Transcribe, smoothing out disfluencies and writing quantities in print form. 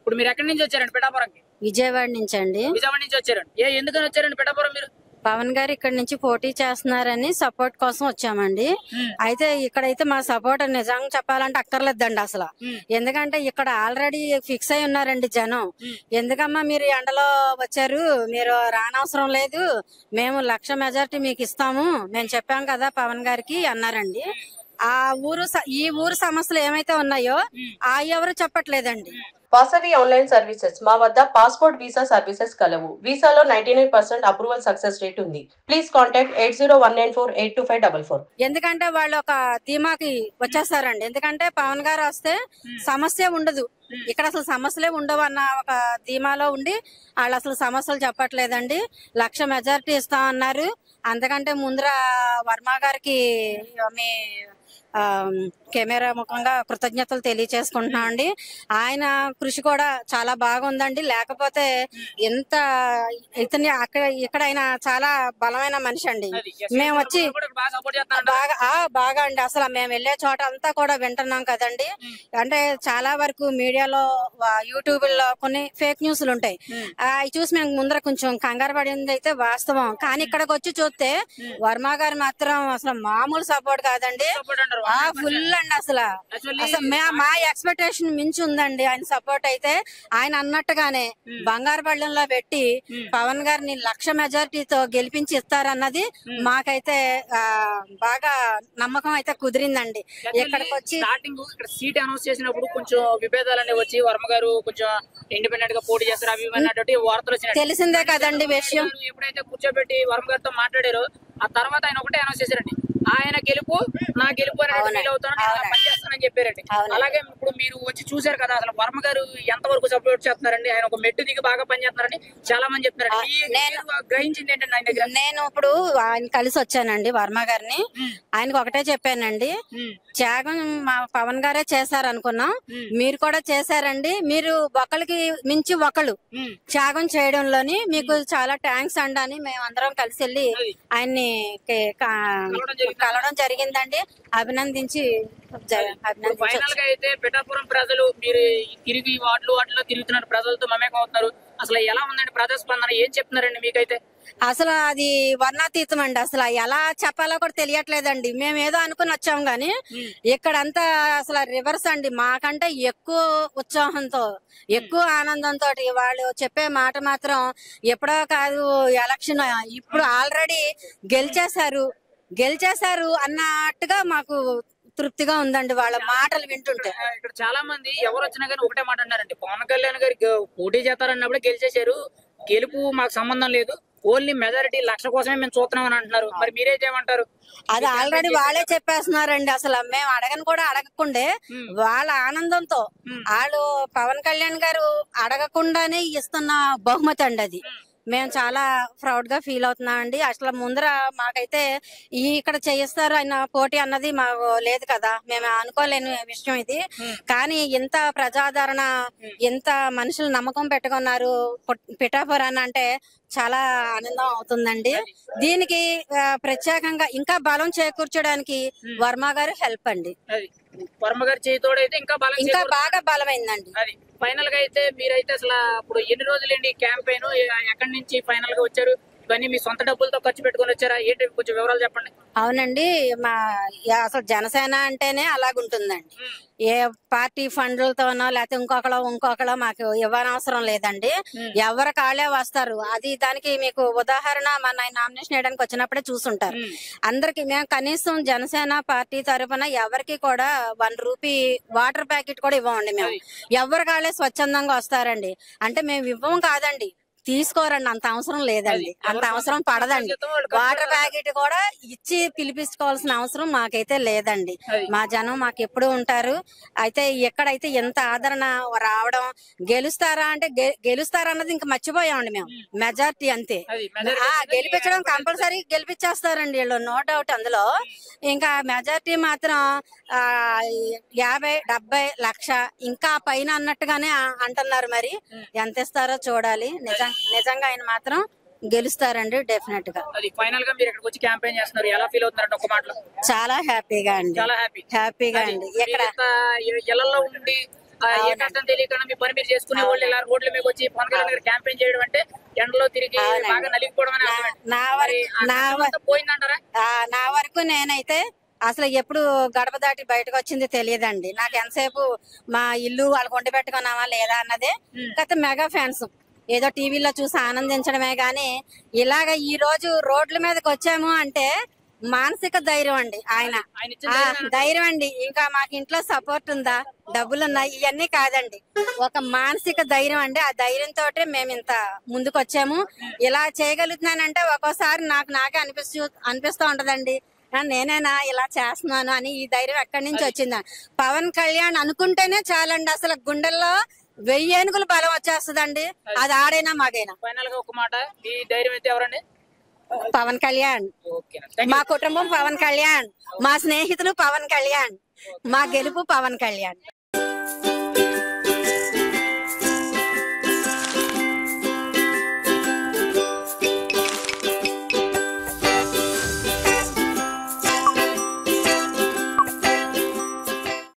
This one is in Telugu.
ఇప్పుడు మీరు ఎక్కడి నుంచి వచ్చారండి పిఠాపురంకి? విజయవాడ నుంచి అండి. విజయవాడ నుంచి వచ్చారండి. ఎందుకని వచ్చారండి పిఠాపురం మీరు? పవన్ గారు ఇక్కడ నుంచి పోటీ చేస్తున్నారని సపోర్ట్ కోసం వచ్చామండి. అయితే ఇక్కడైతే మా సపోర్ట్ నిజంగా చెప్పాలంటే అక్కర్లేదండి అసలు. ఎందుకంటే ఇక్కడ ఆల్రెడీ ఫిక్స్ అయి ఉన్నారండి జనం. ఎందుకమ్మా మీరు ఎండలో వచ్చారు, మీరు రానవసరం లేదు, మేము 1,00,000 మెజారిటీ మీకు ఇస్తాము, మేము చెప్పాం కదా పవన్ గారికి అన్నారండి. ఈ ఊరు సమస్యలు ఏమైతే ఉన్నాయో ఎవరు చెప్పట్లేదండి. వాసవి ఆన్లైన్ సర్వీసెస్ మా వద్ద పాస్పోర్ట్ వీసా సర్వీసెస్ కలవు. వీసాలో 99% అప్రూవల్ సక్సెస్ రేట్ ఉంది. Please contact 8019482544. ఎందుకంటే వాళ్ళు ఒక ధీమాకి వచ్చేస్తారండి. ఎందుకంటే పవన్ గారు వస్తే సమస్య ఉండదు, ఇక్కడ అసలు సమస్యలే ఉండవు అన్న ఒక ధీమాలో ఉండి వాళ్ళు అసలు సమస్యలు చెప్పట్లేదండి. 1,00,000 మెజారిటీ ఇస్తామన్నారు. అంతకంటే ముందర వర్మ గారికి మీ కెమెరా ముఖంగా కృతజ్ఞతలు తెలియచేసుకుంటున్నామండి. ఆయన కృషి కూడా చాలా బాగుందండి. లేకపోతే ఎంత ఇక్కడ ఆయన చాలా బలమైన మనిషి అండి. మేము వచ్చి బాగా అండి అసలు మేము వెళ్లే చోట అంతా కూడా వింటున్నాం కదండి. అంటే చాలా వరకు మీడియాలో యూట్యూబ్ లో కొన్ని ఫేక్ న్యూస్లు ఉంటాయి, అవి చూసి మేము ముందర కొంచెం కంగారు పడింది అయితే వాస్తవం. కానీ ఇక్కడికి వచ్చి చూస్తే వర్మ గారు మాత్రం అసలు మామూలు సపోర్ట్ కాదండి, ఫుల్ అండి. అసలు మా ఎక్స్పెక్టేషన్ మించి ఉందండి ఆయన సపోర్ట్ అయితే. ఆయన అన్నట్టుగానే బంగారుపల్లెంలో పెట్టి పవన్ గారిని 1,00,000 మెజారిటీతో గెలిపించి ఇస్తారన్నది మాకైతే బాగా నమ్మకం అయితే కుదిరిందండి. ఇక్కడికి వచ్చి ఇక్కడ సీట్ అనౌన్స్ చేసినప్పుడు కొంచెం విభేదాలన్నీ వచ్చి వర్మ గారు కొంచెం ఇండిపెండెంట్ గా పోటీ చేస్తారు అవి అన్నట్టు వార్తలు వచ్చినాయి. తెలిసిందే కదండి విషయం. ఎప్పుడైతే కూర్చోబెట్టి వర్మ గారితో మాట్లాడారో ఆ తర్వాత ఆయన ఒకటే అనౌన్స్ చేశారండి, ఆయన గెలుపు నా గెలుపు అని పనిచేస్తానని చెప్పారండి. అలాగే ఇప్పుడు మీరు వచ్చి చూసారు కదా, అసలు వర్మ గారు ఎంత వరకు సపోర్ట్ చేస్తున్నారండి, ఆయన ఒక మెట్టు దిగి బాగా పనిచేస్తున్నారని చాలా మంది చెప్తున్నారండి. గ్రహించింది ఏంటండి ఆయన దగ్గర? నేను ఇప్పుడు ఆయన కలిసి వచ్చానండి వర్మ గారిని. ఆయనకు ఒకటే చెప్పానండి, త్యాగం మా పవన్ గారే చేశారు అనుకున్నాం, మీరు కూడా చేశారండి. మీరు ఒకరికి మించి ఒకళ్ళు త్యాగం చేయడంలోని మీకు చాలా థ్యాంక్స్ అండి అని మేము అందరం కలిసి వెళ్ళి ఆయన్ని కలవడం జరిగిందండి. అభినందించి ఫైనల్ గా అయితే పిఠాపురం ప్రజలు మీరు తిరిగి వాటిలో తిరుగుతున్నారు, ప్రజలతో మమేకం అవుతున్నారు. అసలు ఎలా ఉందండి ప్రజాస్పందన, ఏం చెప్తున్నారండి మీకైతే? అసలు అది వర్ణాతీతం అండి. అసలు ఎలా చెప్పాలో కూడా తెలియట్లేదండి. మేము ఏదో అనుకుని వచ్చాం గాని ఇక్కడంతా అసలు రివర్స్ అండి. మాకంటే ఎక్కువ ఉత్సాహంతో, ఎక్కువ ఆనందంతో వాళ్ళు చెప్పే మాట మాత్రం ఎప్పుడో కాదు ఎలక్షన్, ఇప్పుడు ఆల్రెడీ గెలిచేశారు అన్నట్టుగా మాకు తృప్తిగా ఉందండి వాళ్ళ మాటలు వింటుంటే. ఇక్కడ చాలా మంది ఎవరు వచ్చినా కానీ ఒకటే మాట అన్నారండి, పవన్ కళ్యాణ్ గారు పోటీ చేస్తారన్నప్పుడే గెలిచేశారు, గెలుపు మాకు సంబంధం లేదు, ఓన్లీ మెజారిటీ 1,00,000 కోసమే మేము చూస్తున్నాం అని అంటున్నారు. మరి మీరేమంటారు? అది ఆల్రెడీ వాళ్ళే చెప్పేస్తున్నారండి. అసలు మేము అడగకుండే వాళ్ళ ఆనందంతో వాళ్ళు పవన్ కళ్యాణ్ గారు అడగకుండానే ఇస్తున్న బహుమతి అండి అది. మేము చాలా ప్రౌడ్ గా ఫీల్ అవుతున్నాం అండి. అసలు ముందర మాకైతే ఇక్కడ చేయిస్తారు ఆయన పోటీ అన్నది మాకు లేదు కదా, మేము అనుకోలేని విషయం ఇది. కానీ ఇంత ప్రజాదరణ, ఇంత మనుషులు నమ్మకం పెట్టుకున్నారు పిఠాపురాన్ని అంటే చాలా ఆనందం అవుతుందండి. దీనికి ప్రత్యేకంగా ఇంకా బలం చేకూర్చడానికి వర్మ గారు హెల్ప్ అండి. వర్మ గారి చేతితోడైతే ఇంకా బాగా బలమైందండి. అది ఫైనల్ గా అయితే మీరైతే అసలు ఇప్పుడు ఎన్ని రోజులండి క్యాంపెయిన్, ఎక్కడి నుంచి ఫైనల్ గా వచ్చారు, ఇవన్నీ మీ సొంత డబ్బులతో ఖర్చు పెట్టుకుని వచ్చారా ఏంటి, కొంచెం వివరాలు చెప్పండి. అవునండి, అసలు జనసేన అంటేనే అలాగుంటుందండి. ఏ పార్టీ ఫండ్లతోనో లేకపోతే ఇంకొకలో మాకు ఇవ్వనవసరం లేదండి. ఎవరి కాళ్ళే వస్తారు. అది దానికి మీకు ఉదాహరణ మన నామినేషన్ వేయడానికి వచ్చినప్పుడే చూసుంటారు. అందరికి మేము కనీసం జనసేన పార్టీ తరఫున ఎవరికి కూడా 1 రూపీ వాటర్ ప్యాకెట్ కూడా ఇవ్వమండి. మేము ఎవరి కాళ్ళే స్వచ్ఛందంగా వస్తారండి. అంటే మేము ఇవ్వం కాదండి, తీసుకోరండి, అంత అవసరం లేదండి, అంత అవసరం పడదండి. వాటర్ ప్యాకెట్ కూడా ఇచ్చి పిలిపించుకోవాల్సిన అవసరం మాకైతే లేదండి. మా జనం మాకు ఎప్పుడు ఉంటారు. అయితే ఎక్కడైతే ఎంత ఆదరణ రావడం, గెలుస్తారా అంటే గెలుస్తారన్నది ఇంకా మర్చిపోయామండి మేము. మెజార్టీ అంతే, గెలిపించడం కంపల్సరీ గెలిపించేస్తారండి వీళ్ళు, నో డౌట్ అందులో. ఇంకా మెజార్టీ మాత్రం 50, 70, 1,00,000 ఇంకా పైన అన్నట్టుగానే అంటున్నారు. మరి ఎంత ఇస్తారో చూడాలి. నిజంగా ఆయన మాత్రం గెలుస్తారండి డెఫినెట్ గా. ఫైనల్ గా మీరు ఇక్కడికి వచ్చి క్యాంపెయిన్ చేస్తున్నారు, ఎలా ఫీల్ అవుతున్నారంటే ఒక మాటలో? చాలా హ్యాపీగా అండి, చాలా హ్యాపీగా అండి. ఇక్కడ ఇళ్లలో ఉండి ఏ కష్టం తెలియకుండా మీ పని మీరు చేసుకునే వాళ్ళు ఇలా రోడ్ల మీద వచ్చి పవన్ కళ్యాణ్ గారు క్యాంపెయిన్ చేయడం అంటే ఎండలో తిరిగి బాగా నలిగిపోవడం అని పోయిందంటారా? నా వరకు నేనైతే అసలు ఎప్పుడు గడప దాటి బయటకు వచ్చింది తెలియదండి. నాకు ఎంతసేపు మా ఇల్లు వాళ్ళకి వండి పెట్టుకున్నావా లేదా అన్నదే. కాకపోతే మెగా ఫ్యాన్స్ ఏదో టీవీలో చూసి ఆనందించడమే గాని ఇలాగ ఈ రోజు రోడ్ల మీదకి వచ్చాము అంటే మానసిక ధైర్యం అండి. ఆయన ధైర్యం అండి. ఇంకా మాకు ఇంట్లో సపోర్ట్ ఉందా, డబ్బులు ఉన్నాయి, ఇవన్నీ కాదండి, ఒక మానసిక ధైర్యం అండి. ఆ ధైర్యంతో మేము ఇంత ముందుకు వచ్చాము. ఇలా చేయగలుగుతున్నానంటే ఒక్కోసారి నాకే అనిపిస్తూ ఉంటదండి, నేనేనా ఇలా చేస్తున్నాను అని. ఈ ధైర్యం ఎక్కడి నుంచి వచ్చిందా? పవన్ కళ్యాణ్ అనుకుంటేనే చాలండి, అసలు గుండెల్లో 1000 ఏనుగులు బలం వచ్చేస్తుందండి. అది ఆడైనా మాగైనా. ఫైనల్ గా ఒక మాట, ఈ ధైర్యం అయితే ఎవరండి? పవన్ కళ్యాణ్. మా కుటుంబం పవన్ కళ్యాణ్, మా స్నేహితులు పవన్ కళ్యాణ్, మా గెలుపు పవన్ కళ్యాణ్.